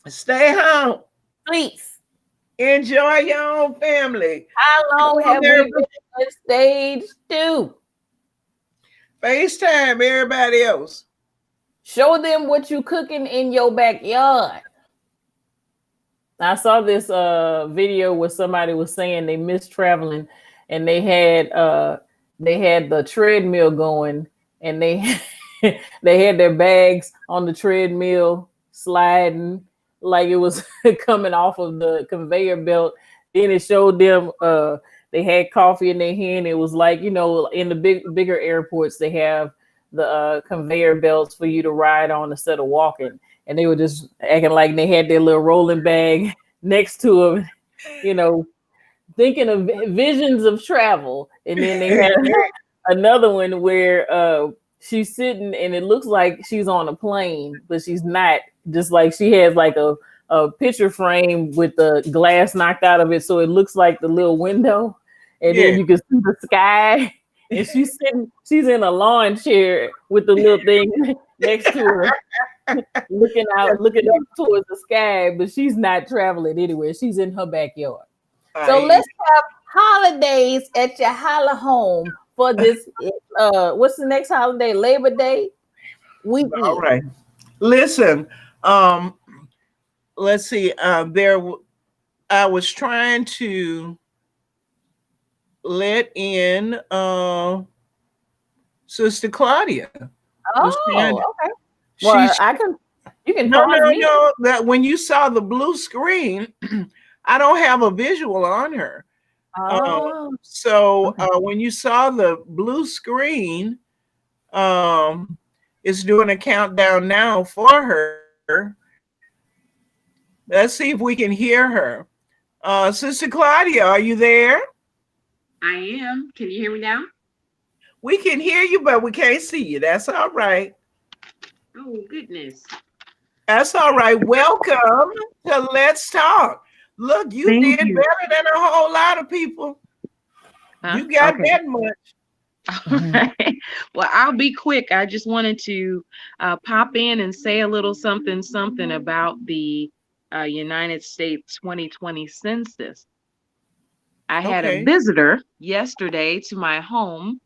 Stay home. please. Enjoy your own family. How Come long on, have we everybody. been in stage 2? FaceTime everybody else. Show them what you cooking in your backyard. I saw this video where somebody was saying they missed traveling, and they had the treadmill going, and they they had their bags on the treadmill sliding like it was coming off of the conveyor belt. Then it showed them they had coffee in their hand. It was like, in the bigger airports they have the conveyor belts for you to ride on instead of walking, and they were just acting like they had their little rolling bag next to them, you know, thinking of visions of travel. And then they had another one where she's sitting and it looks like she's on a plane, but she's not. Just like she has like a picture frame with the glass knocked out of it, so it looks like the little window, and then you can see the sky. And she's in a lawn chair with the little thing next to her, looking up towards the sky, but she's not traveling anywhere. She's in her backyard. So let's have holidays at your holla home for this. What's the next holiday? Labor Day weekend. All right. Listen, let's see. I was trying to let in Sister Claudia. Okay. Well, you can pause me. No. That when you saw the blue screen, I don't have a visual on her. So when you saw the blue screen, it's doing a countdown now for her. Let's see if we can hear her. Sister Claudia, are you there? I am. Can you hear me now? We can hear you, but we can't see you. That's all right. Oh, goodness. That's all right. Welcome to Let's Talk. Look, you Thank did you. better than a whole lot of people. Huh? You got Okay. that much. All right. Well, I'll be quick. I just wanted to pop in and say a little something about the United States 2020 census. I had a visitor yesterday to my home,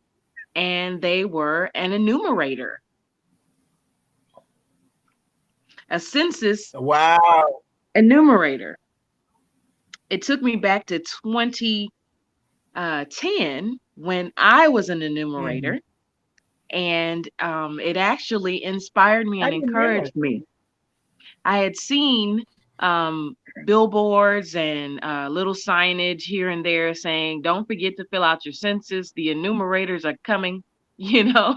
and they were an enumerator. A census enumerator. It took me back to 2010 when I was an enumerator, and it actually inspired me and encouraged me. I had seen billboards and little signage here and there saying, "Don't forget to fill out your census. The enumerators are coming," And I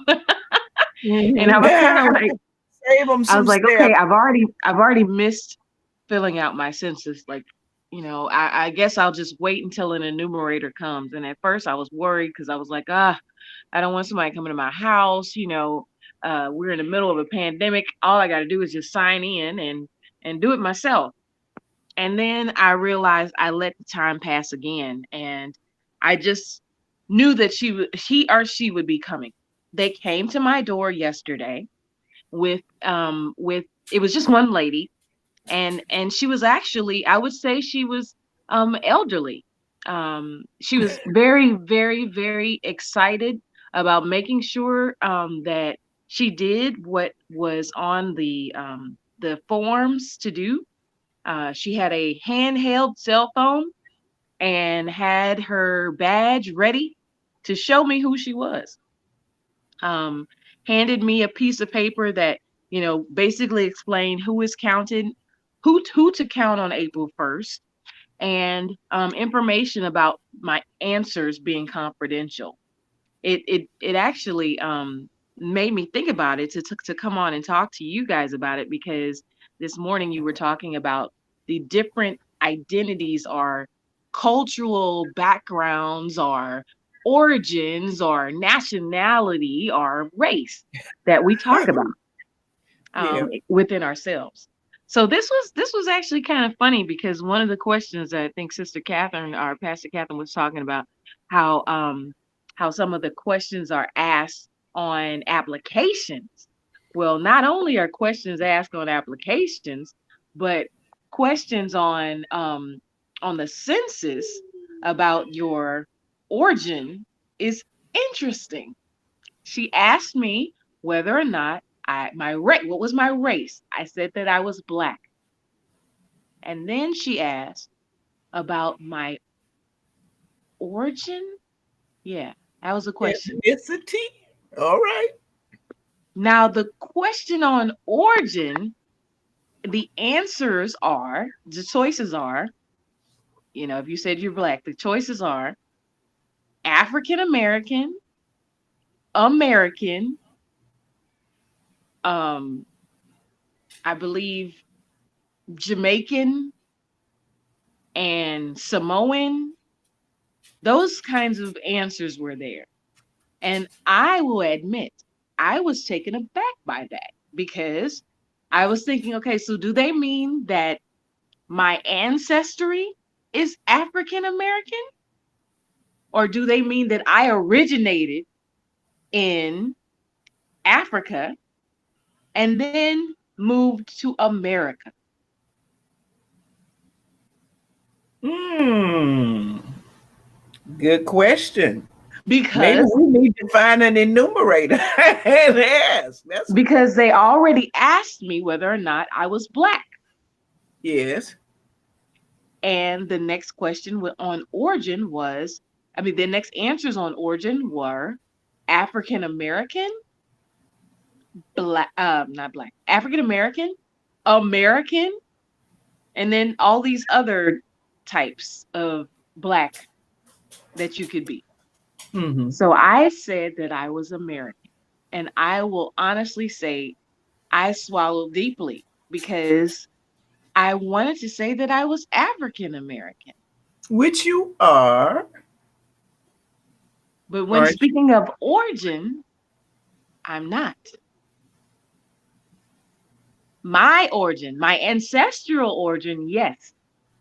was kind of like, okay, I've already missed filling out my census. Like, I guess I'll just wait until an enumerator comes. And at first I was worried because I was like, I don't want somebody coming to my house. We're in the middle of a pandemic. All I got to do is just sign in and do it myself. And then I realized I let the time pass again. And I just knew that he or she would be coming. They came to my door yesterday with it was just one lady. And she was actually, I would say she was elderly. She was very, very, very excited about making sure that she did what was on the forms to do. She had a handheld cell phone and had her badge ready to show me who she was. Handed me a piece of paper that, basically explained who is counted, who to count on April 1st, and information about my answers being confidential. It actually made me think about it to come on and talk to you guys about it, because this morning you were talking about the different identities or cultural backgrounds or origins or nationality or race that we talk about within ourselves. So this was actually kind of funny, because one of the questions that I think Sister Catherine or Pastor Catherine was talking about, how some of the questions are asked on applications. Well, not only are questions asked on applications, but questions on the census about your origin is interesting. She asked me whether or not what was my race. I said that I was Black. And then she asked about my origin. Yeah, that was a question. Ethnicity. All right. Now, the question on origin, the choices are, if you said you're Black, the choices are African American, American, I believe Jamaican, and Samoan. Those kinds of answers were there. And I will admit, I was taken aback by that because I was thinking, okay, so do they mean that my ancestry is African American? Or do they mean that I originated in Africa and then moved to America? Good question. Because maybe we need to find an enumerator and ask. Because they already asked me whether or not I was Black. Yes. And the next question on origin was, the next answers on origin were African American, Black, not Black, African American, American, and then all these other types of Black that you could be. Mm-hmm. So I said that I was American, and I will honestly say I swallowed deeply because I wanted to say that I was African American. Which you are. But when speaking of origin, I'm not. My origin, my ancestral origin, yes.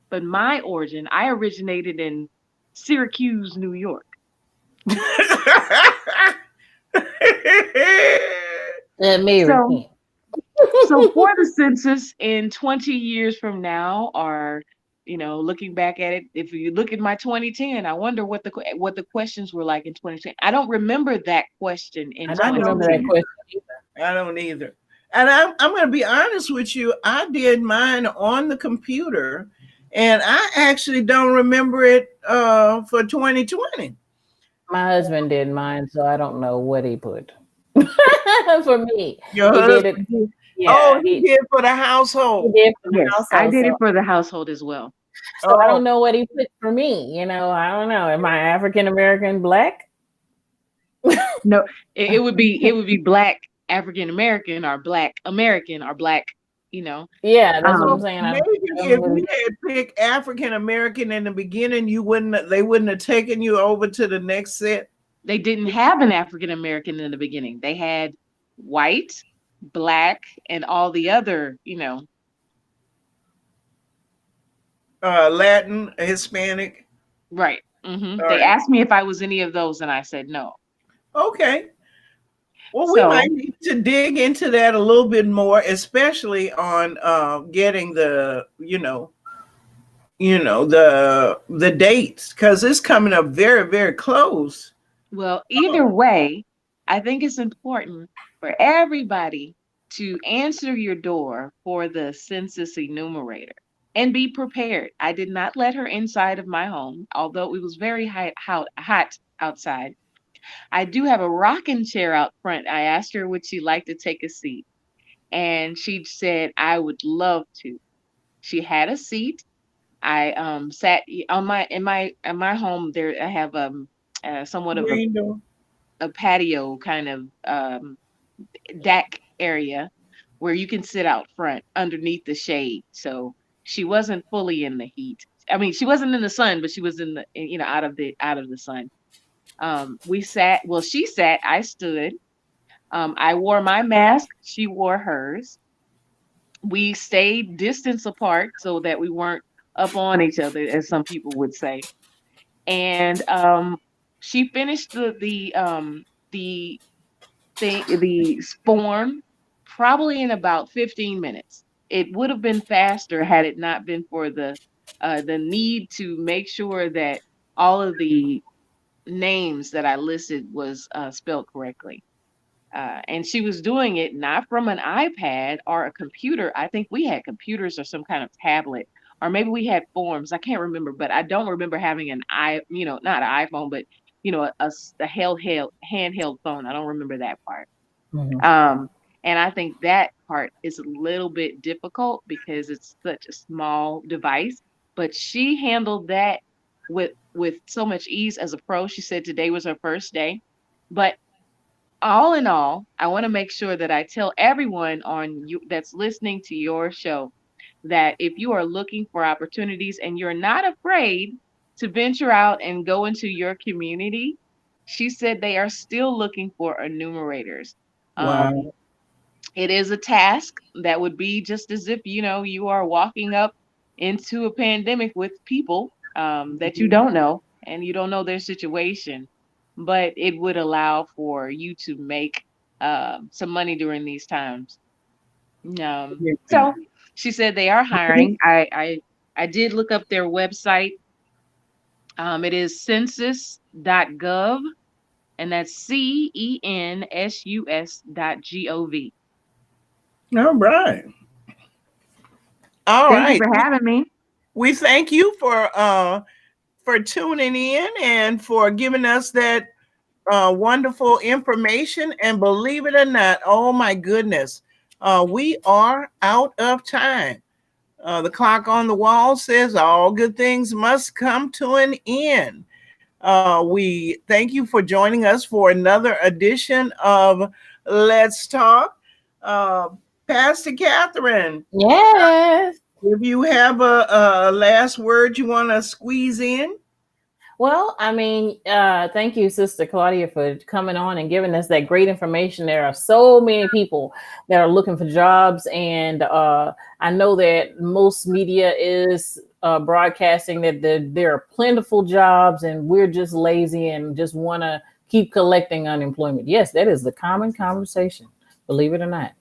But my origin, I originated in Syracuse, New York. So for the census in 20 years from now, or looking back at it, if you look at my 2010, I wonder what the questions were like in 2010. I don't remember that question in 2010. I don't remember that question either. I don't either. And I'm going to be honest with you. I did mine on the computer, and I actually don't remember it for 2020. My husband did mine, so I don't know what he put for me. Your husband? He did for the household. He did for the household. I did it for the household as well. So I don't know what he put for me. I don't know. Am I African American, Black? No, it would be Black African American or Black American or Black. Yeah, that's what I'm saying. Maybe if you had picked African American in the beginning, they wouldn't have taken you over to the next set. They didn't have an African American in the beginning. They had white, Black, and all the other, Latin, Hispanic. Right. Mm-hmm. They asked me if I was any of those, and I said no. Okay. Well, we might need to dig into that a little bit more, especially on getting the dates, because it's coming up very, very close. Well, either way, I think it's important for everybody to answer your door for the census enumerator and be prepared. I did not let her inside of my home, although it was very hot outside. I do have a rocking chair out front. I asked her would she like to take a seat, and she said I would love to. She had a seat. I sat on in my home there. I have somewhat of a patio kind of deck area where you can sit out front underneath the shade. So she wasn't fully in the heat. She wasn't in the sun, but she was in the out of the sun. She sat, I stood. I wore my mask, she wore hers. We stayed distance apart so that we weren't up on each other, as some people would say. And she finished the the form probably in about 15 minutes. It would have been faster had it not been for the need to make sure that all of the names that I listed was spelled correctly. And she was doing it not from an iPad or a computer. I think we had computers or some kind of tablet, or maybe we had forms. I can't remember, but I don't remember having not an iPhone, but a handheld phone. I don't remember that part. Mhm. And I think that part is a little bit difficult because it's such a small device. But she handled that with so much ease as a pro. She said today was her first day, but all in all, I want to make sure that I tell everyone on you that's listening to your show that if you are looking for opportunities and you're not afraid to venture out and go into your community, she said they are still looking for enumerators. Wow. It is a task that would be just as if you are walking up into a pandemic with people that you don't know and you don't know their situation, but it would allow for you to make some money during these times. So she said they are hiring. I did look up their website. It is census.gov, and that's census.gov. All right. All Thank you right. for having me. We thank you for tuning in and for giving us that wonderful information. And believe it or not, oh my goodness, we are out of time. The clock on the wall says all good things must come to an end. We thank you for joining us for another edition of Let's Talk. Uh, Pastor Catherine, Yes. if you have a last word you want to squeeze in. Well, I mean, thank you, Sister Claudia, for coming on and giving us that great information. There are so many people that are looking for jobs, and I know that most media is broadcasting that there are plentiful jobs, and we're just lazy and just want to keep collecting unemployment. Yes, that is the common conversation, believe it or not.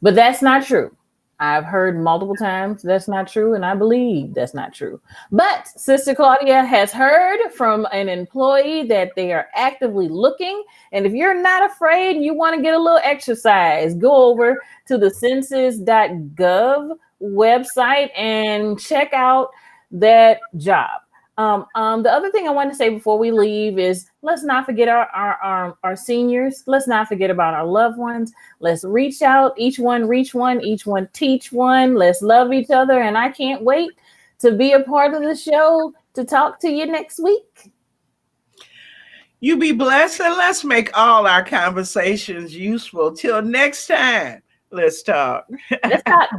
But that's not true. I've heard multiple times that's not true, and I believe that's not true. But Sister Claudia has heard from an employee that they are actively looking. And if you're not afraid and you want to get a little exercise, go over to the census.gov website and check out that job. The other thing I want to say before we leave is let's not forget our seniors. Let's not forget about our loved ones. Let's reach out. Each one reach one. Each one teach one. Let's love each other. And I can't wait to be a part of the show to talk to you next week. You be blessed, and let's make all our conversations useful. Till next time, let's talk. Let's talk.